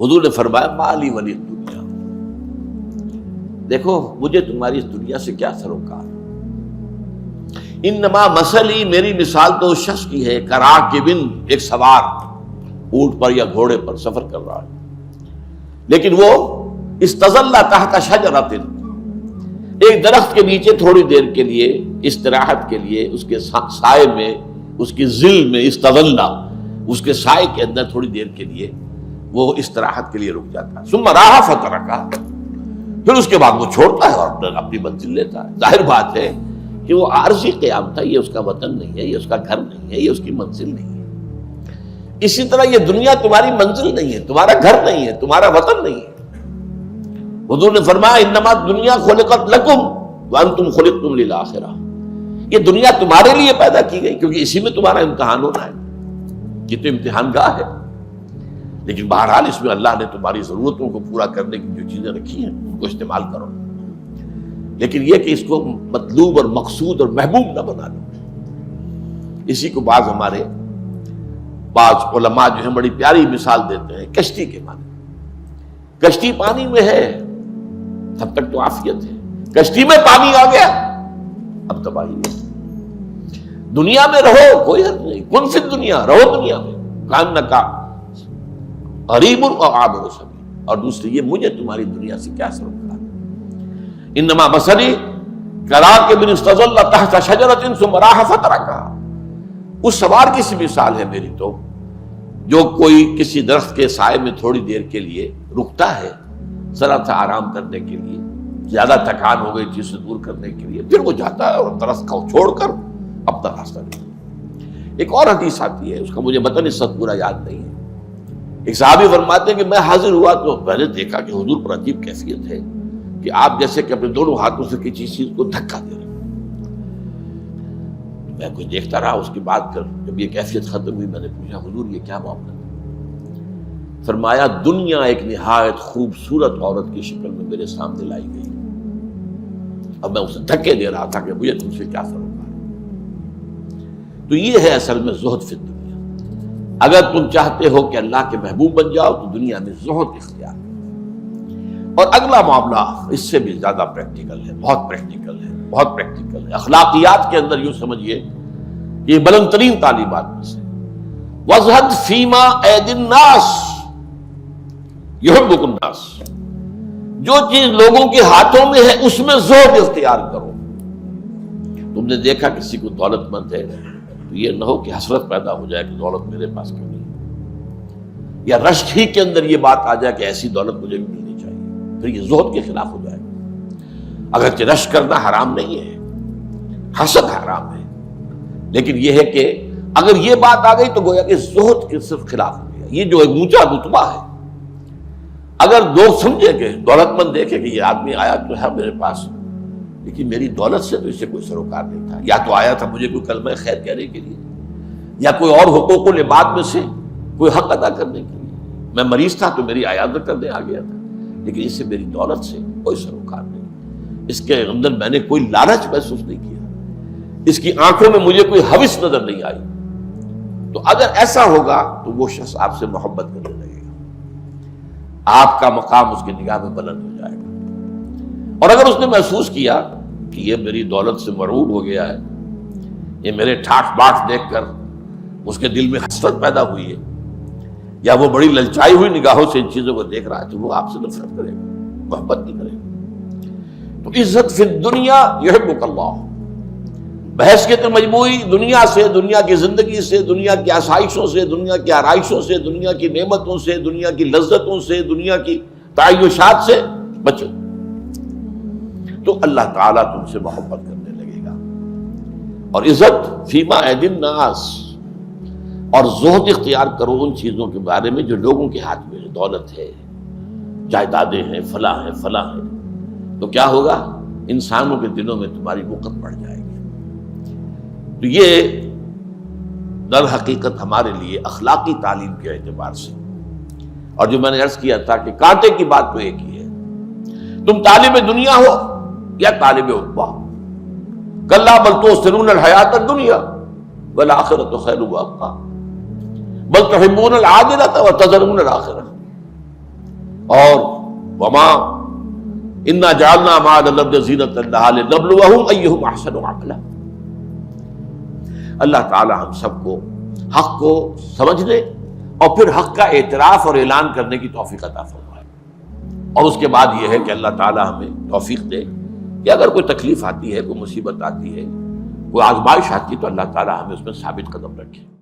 حضور نے فرمایا مالی ولی دنیا، دیکھو مجھے تمہاری اس دنیا سے کیا سروکار، انما مثلی، میری مثال تو اس شخص کی ہے کراکبن، ایک سوار اونٹ پر یا گھوڑے پر سفر کر رہا ہے، لیکن وہ استظل تحت شجرۃ، ایک درخت کے نیچے تھوڑی دیر کے لیے استراحت کے لیے، اس کے سائے میں، اس کی ظل میں، استظل، اس کے سائے کے اندر تھوڑی دیر کے لیے وہ استراحت کے لیے رک جاتا ہے، ثم راح فترکا، پھر اس کے بعد وہ چھوڑتا ہے اور اپنی منزل لیتا ہے۔ ظاہر بات ہے کہ وہ عارضی قیام تھا، یہ اس کا وطن نہیں ہے، یہ اس کا گھر نہیں ہے، یہ اس کی منزل نہیں ہے۔ اسی طرح یہ دنیا تمہاری منزل نہیں ہے، تمہارا گھر نہیں ہے، تمہارا وطن نہیں ہے۔ حضور نے فرمایا انما دنیا خلقت لکم وانتم خلقتم للآخرہ، یہ دنیا تمہارے لیے پیدا کی گئی کیونکہ اسی میں تمہارا امتحان ہونا ہے، یہ تو امتحان گاہ ہے، لیکن بہرحال اس میں اللہ نے تمہاری ضرورتوں کو پورا کرنے کی جو چیزیں رکھی ہیں ان کو استعمال کرو، لیکن یہ کہ اس کو مطلوب اور مقصود اور محبوب نہ بنا لو۔ اسی کو بعض علماء جو ہیں بڑی پیاری مثال دیتے ہیں کشتی کے معنی، کشتی پانی میں ہے تب تک تو عافیت ہے، کشتی میں پانی آ گیا اب تباہی ہے۔ دنیا میں رہو کوئی حد نہیں، کن فی الدنیا، رہو دنیا میں، کانکا غریب و عابر سبیل، اور دوسری یہ مجھے تمہاری دنیا سے کیا سروکار، انما مثلی کراکب استظل تحت شجرۃ ثم راح فترکا، اس سوار کی سی مثال ہے میری تو جو کوئی کسی درخت کے سائے میں تھوڑی دیر کے لیے رکتا ہے ذرا سا آرام کرنے کے لیے، زیادہ تھکان ہو گئی چیز سے دور کرنے کے لیے، پھر وہ جاتا ہے اور درخت کو چھوڑ کر اپنا راستہ لیتا۔ ایک اور حدیث آتی ہے، اس کا مجھے متن اس وقت پورا یاد نہیں ہے، ایک صحابی فرماتے ہیں کہ میں حاضر ہوا تو میں نے دیکھا کہ حضور پر عجیب کیفیت ہے کہ آپ جیسے کہ اپنے دونوں ہاتھوں سے کسی چیز کو دھکا دے رہے ہیں۔ میں کچھ دیکھتا رہا، اس کے بعد جب یہ کیفیت ختم ہوئی میں نے پوچھا حضور یہ کیا معاملہ؟ فرمایا دنیا ایک نہایت خوبصورت عورت کی شکل میں میرے سامنے لائی گئی، اب میں اسے دھکے دے رہا تھا کہ مجھے تم سے کیا سروکار۔ تو یہ ہے اصل میں زہد فی الدنیا۔ اگر تم چاہتے ہو کہ اللہ کے محبوب بن جاؤ تو دنیا میں زہد اختیار کرو۔ اور اگلا معاملہ اس سے بھی زیادہ پریکٹیکل ہے، بہت پریکٹیکل ہے، بہت پریکٹیکل ہے، اخلاقیات کے اندر یوں سمجھیے یہ بلند ترین تعلیمات میں سے، وَازْهَدْ فِيمَا أَيْدِي النَّاسِ يُحِبُّكُ النَّاسِ، جو چیز لوگوں کے ہاتھوں میں ہے اس میں زہد اختیار کرو۔ تم نے دیکھا کسی کو دولت مند ہے تو یہ نہ ہو کہ حسرت پیدا ہو جائے کہ دولت میرے پاس کیوں نہیں، یا رشک ہی کے اندر یہ بات آ جائے کہ ایسی دولت مجھے بھی ملنی چاہیے، پھر یہ زہد کے خلاف ہو جائے گا۔ اگرچہ رشک کرنا حرام نہیں ہے، حسد حرام ہے، لیکن یہ ہے کہ اگر یہ بات آ گئی تو گویا کہ زہد کے صرف خلاف ہو گیا۔ یہ جو ایک اونچا رتبہ ہے، اگر لوگ سمجھے کہ دولت مند دیکھے کہ یہ آدمی آیا تو ہے میرے پاس، لیکن میری دولت سے تو اسے کوئی سروکار نہیں تھا، یا تو آیا تھا مجھے کوئی کلمہ خیر کہنے کے لیے، یا کوئی اور حقوق العباد میں سے کوئی حق ادا کرنے کے لیے، میں مریض تھا تو میری عیادت کرنے آ گیا تھا، لیکن اس سے میری دولت سے کوئی سروکار نہیں، اس کے اندر میں نے کوئی لالچ محسوس نہیں کیا، اس کی آنکھوں میں مجھے کوئی ہوس نظر نہیں آئی۔ تو اگر ایسا ہوگا تو وہ شخص آپ سے محبت کرنے لگے گا، آپ کا مقام اس کی نگاہ میں بلند ہو جائے گا۔ اور اگر اس نے محسوس کیا کہ یہ میری دولت سے مرعوب ہو گیا ہے، یہ میرے ٹھاٹ باٹ دیکھ کر اس کے دل میں حسرت پیدا ہوئی ہے، یا وہ بڑی للچائی ہوئی نگاہوں سے ان چیزوں کو دیکھ رہا ہے، تو وہ آپ سے نفرت کرے گا، محبت نہیں کرے گا۔ تو عزت فی الدنیا یحبک اللہ، بحث کے تو مجموعی دنیا سے، دنیا کی زندگی سے، دنیا کی آسائشوں سے، دنیا کی آرائشوں سے، دنیا کی نعمتوں سے، دنیا کی لذتوں سے، دنیا کی تعیشات سے بچو، تو اللہ تعالیٰ تم سے محبت کرنے لگے گا۔ اور عزت فیما ایدی الناس، اور زہد اختیار کرو ان چیزوں کے بارے میں جو لوگوں کے ہاتھ میں ہے، دولت ہے، جائیدادیں ہیں، فلاں ہیں، فلاں ہیں، تو کیا ہوگا؟ انسانوں کے دلوں میں تمہاری وقت بڑھ جائے گی۔ تو یہ در حقیقت ہمارے لیے اخلاقی تعلیم کے اعتبار سے، اور جو میں نے عرض کیا تھا کہ کانٹے کی بات تو ایک ہی ہے، تم طالب دنیا ہو یا طالب عقبہ، کلا بل تؤثرون الحیات الدنیا والآخرۃ خیر وابقیٰ بل تحبون العاجلۃ وتذرون الآخرۃ۔ اور وما انا جعلنا ما علی الارض زینۃ لها لنبلوہم ایہم احسن عملا. اللہ تعالی ہم سب کو حق کو سمجھنے اور پھر حق کا اعتراف اور اعلان کرنے کی توفیق عطا فرمائے. اور اس کے بعد یہ ہے کہ اللہ تعالی ہمیں توفیق دے کہ اگر کوئی تکلیف آتی ہے، کوئی مصیبت آتی ہے، کوئی آزمائش آتی ہے، تو اللہ تعالی ہمیں اس میں ثابت قدم رکھے.